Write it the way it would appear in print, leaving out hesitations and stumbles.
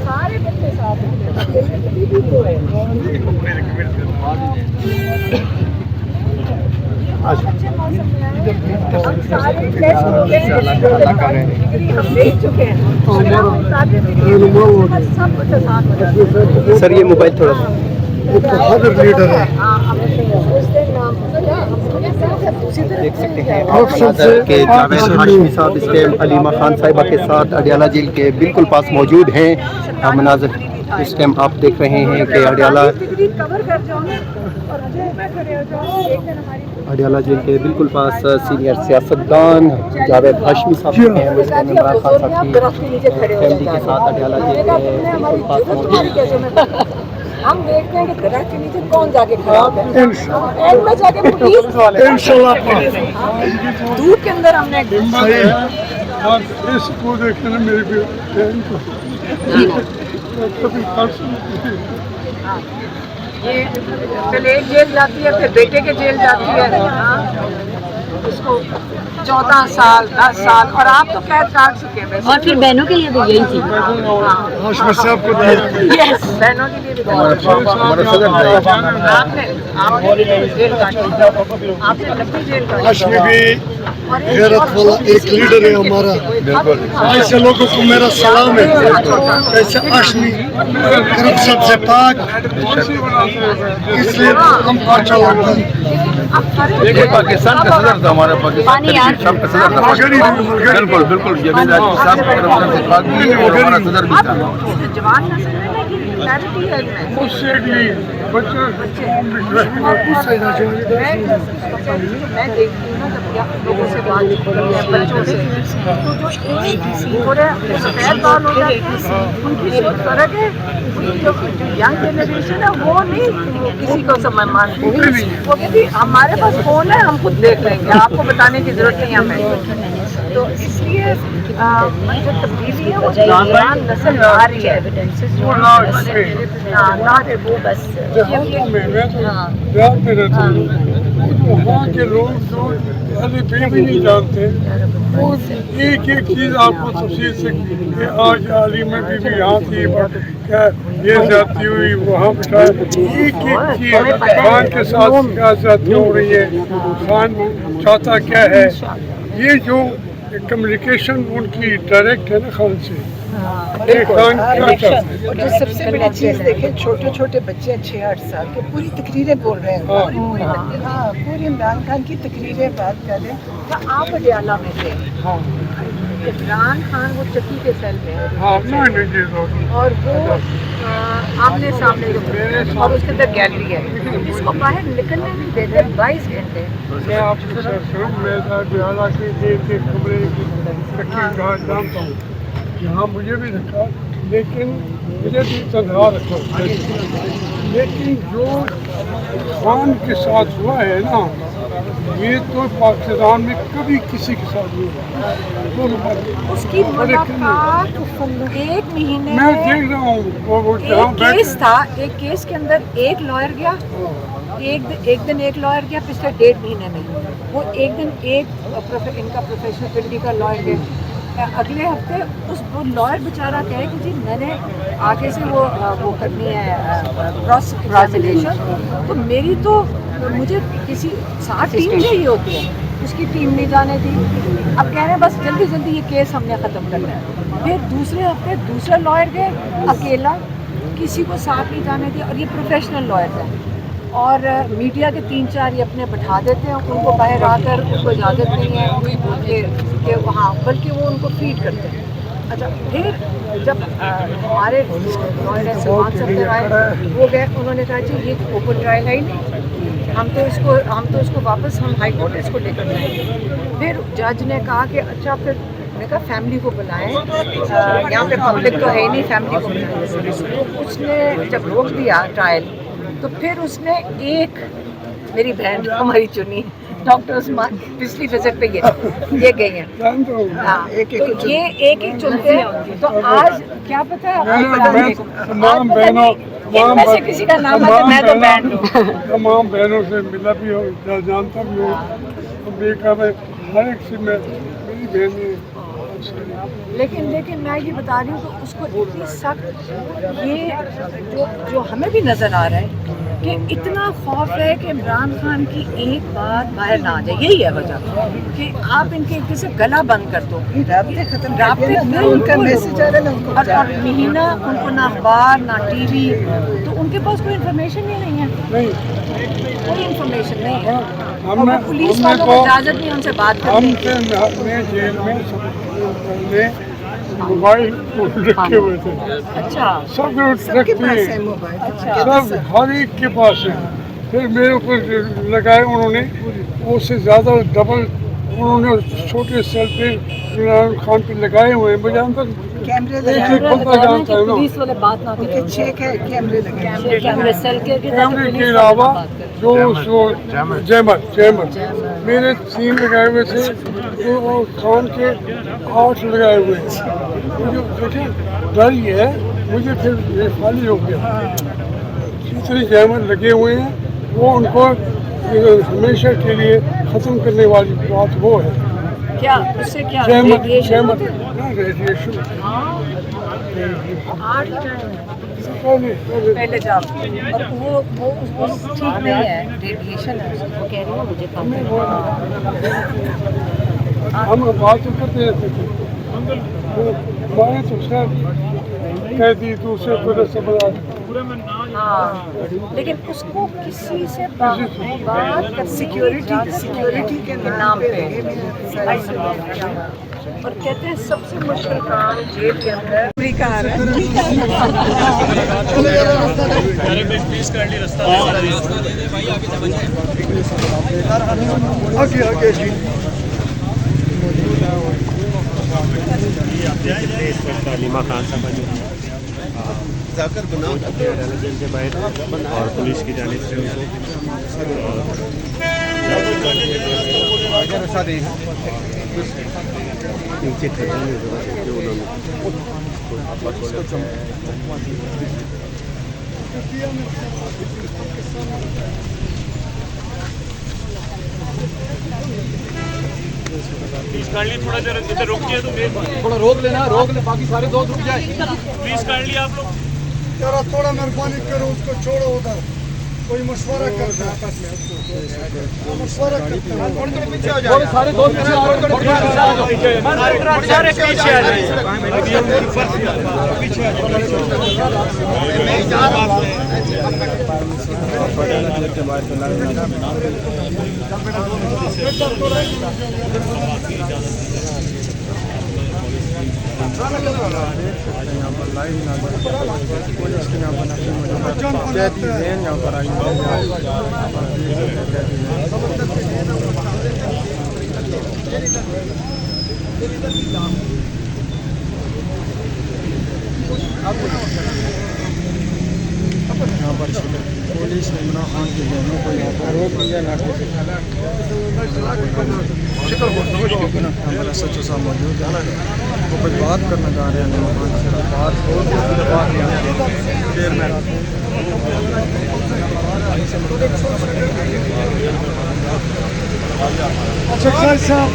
सारे बच्चे साथ अच्छे मौसम में आए हम सारे टेस्ट हो गए डिग्री हम ले चुके हैं सब कुछ आसान हो जाता है। सर ये मोबाइल थोड़ा लीडर है देख सकते हैं आप सदर के जावेद हाशमी साहब इस टाइम अलीमा खान साहिबा के साथ अडियाला जेल के बिल्कुल पास मौजूद हैं। मनाज़िर इस टाइम आप देख रहे हैं कि अडियाला जेल के बिल्कुल पास सीनियर सियासतदान जावेद हाशमी साहब हैं। इमरान खान साहब की फैमिली के साथ अडियाला जेल के बिल्कुल पास मौजूद। हम देखते हैं कि दरख्त के नीचे कौन जाके खड़ा है एंड में जाके पुलिस इंशाल्लाह धूप के अंदर हमने और इसको देखना मेरी बहन को कभी ये पहले एक जेल जाती है फिर बेटे के जेल जाती है उसको 14 साल 10 साल और आप तो कैद काट चुके हैं और फिर बहनों के लिए भी यही थी। हाशमी साहब को यस बहनों के लिए भी आपने लंबी जेल काटी हाशमी भी गैरत वाला एक लीडर है हमारा। ऐसे लोगों को मेरा सलाम है। ऐसे हाशमी गरीब सबसे पाक इसलिए हम अच्छा लगता है। देखिए पाकिस्तान का सदर था हमारा पाकिस्तान शाम का सदर था बिल्कुल बिल्कुल जमीन साहब की तरफ से पाक भी और हमारा सदर भी था। जवान नस्ल है ना कि क्लैरिटी है इसमें उससे भी बच्चे मैं देखती हूँ ना जब लोगों से बात करती है बच्चों से तो जो थोड़े सफेद बाल हो जाते हैं उनकी सोच फर्क है। जो यंग जनरेशन है वो नहीं किसी को समझ मानती वो कहती हमारे पास फोन है हम खुद देख लेंगे आपको बताने की जरूरत नहीं हमें। तो इसलिए जो तब्दीली है वो जवान नस्ल आ रही है वो बस वहाँ के लोग जो भी नहीं जानते वो एक एक चीज़ आपको तफसील से आज अलीमा भी यहाँ थी क्या ये जाती हुई वहाँ बिठाया एक एक चीज़ खान के साथ क्या जाती हो रही है खान चाहता क्या है ये जो कम्युनिकेशन उनकी डायरेक्ट है ना खान से। और जो सबसे बड़ी चीज़ देखें छोटे छोटे बच्चे 6-8 साल के पूरी तकरीरें बोल रहे हैं। हाँ पूरी इमरान खान की तकरीरें बात कर रहे हैं। तो आप अडियाला में थे इमरान खान वो चक्की के सेल में और वो आमने सामने जो और उसके अंदर गैलरी है इसको बाहर निकलने नहीं देते 22 घंटे। मैं आपको मैं अडियाला के एक कमरे की जानता हूँ यहाँ मुझे भी रखा लेकिन मुझे भी तनहा रखा लेकिन जो खान के साथ हुआ है ना ये तो पाकिस्तान में कभी किसी के साथ नहीं हुआ। उसकी मुलाकात 1 महीने मैं देख रहा हूँ एक केस था एक केस के अंदर एक लॉयर गया एक दिन एक लॉयर गया पिछले 1.5 महीने में वो एक दिन इनका प्रोफेशनल फिल्डी का लॉयर गया अगले हफ्ते उस वो लॉयर बेचारा कहे कि जी मैंने आगे से वो करनी है क्रॉस एग्जामिनेशन तो मेरी तो मुझे किसी साथ टीम चाहिए होती है उसकी टीम नहीं जाने दी। अब कह रहे हैं बस जल्दी जल्दी ये केस हमने ख़त्म करना है। फिर दूसरे हफ्ते दूसरा लॉयर गए अकेला किसी को साथ नहीं जाने दिया और ये प्रोफेशनल लॉयर है और मीडिया के 3-4 ये अपने बैठा देते हैं उनको बाहर आकर उनको इजाज़त नहीं है कि वहाँ बल्कि वो उनको फीड करते हैं। अच्छा फिर जब हमारे लॉयर सलमान सत्तर आए वो गए उन्होंने कहा जी ये ओपन ट्रायल है ही नहीं हम तो इसको वापस हम हाई कोर्ट इसको लेकर जाएंगे। फिर जज ने कहा कि अच्छा फिर मैंने कहा फैमिली को बुलाएं यहाँ पे पब्लिक तो है ही नहीं फैमिली को बुलाएं। तो उसने जब रोक दिया ट्रायल तो फिर उसने एक मेरी बहन हमारी चुनी डॉक्टर उस्मान पिछली विजिट पे ये गई हैं हाँ तो ये एक चुनते हैं तो आज क्या पता है इनमें से किसी का नाम है मैं तो बैंड हूँ तमाम बहनों से मिला भी हो जानता भी हो देखा मैं हर एक से मेरी बहनें। लेकिन मैं ये बता रही हूँ कि उसको इतनी सख्त ये जो हमें भी नज़र आ रहा है कि इतना खौफ है कि इमरान खान की एक बात बाहर ना आ जाए। यही है वजह कि आप इनके किसी गला बंद कर दो, राब्ते उनका मैसेज आ रहा है और महीना उनको ना अखबार ना टीवी, तो उनके पास कोई इन्फॉर्मेशन ही नहीं है, कोई इन्फॉर्मेशन नहीं है। और वो पुलिस वालों को इजाज़त नहीं उनसे बात करने की। हमने जेल में पहले मोबाइल रखे हुए थे। अच्छा, सब रखते हैं, सब हर एक के पास है। फिर मेरे ऊपर लगाए उन्होंने, उससे ज़्यादा डबल उन्होंने छोटे सेल पे इमरान खान पे लगाए हुए हैं। मुझे अंदर कैमरे एक बंदा जानता है ना, पुलिस वाले बात ना करें, कैमरे सेल के कैमरे के अलावा जो जैमर मेरे 3 लगाए हुए थे, तो और खान के 8 लगाए हुए हैं। मुझे देखें डर ये है, मुझे फिर ये खाली हो गया। जितने जैमर लगे हुए हैं वो उनको हमेशा के लिए ख़त्म करने वाली बात वो है। क्या उससे क्या जैमर रेडिएशन होते? रेडिएशन पहले जाओ, और वो ठीक नहीं है, रेडिएशन है उसको, वो कह रही है मुझे कम हम बात तो करते रहते थे, मैं तो खैर कह दी दूसरे को समझ। हाँ, लेकिन उसको किसी से बात कर सिक्योरिटी के नाम पे और कहते हैं सबसे मुश्किल काम जेल के अंदर अमेरिका आ रहा अलीमा खान साहब जेल के बाहर और पुलिस की जानिब से नीचे प्लीज काइंडली थोड़ा देर इधर रुकिए, तो थोड़ा रोक लेना, बाकी सारे दोस्त रुक जाए। प्लीज काइंडली आप लोग जरा थोड़ा मेहरबानी करो, उसको छोड़ो उधर, कोई मशवरा करता है, मशवरा करता है। थोड़े सारे दोस्त पीछे आ यहाँ पर पुलिस इमरान खान के बहनों को यहाँ पर रोक लिया ना, हमारा सचो साहब मौजूद है, वो कुछ बात करना चाह रहे हैं इमरान खान से, बात अच्छा साहब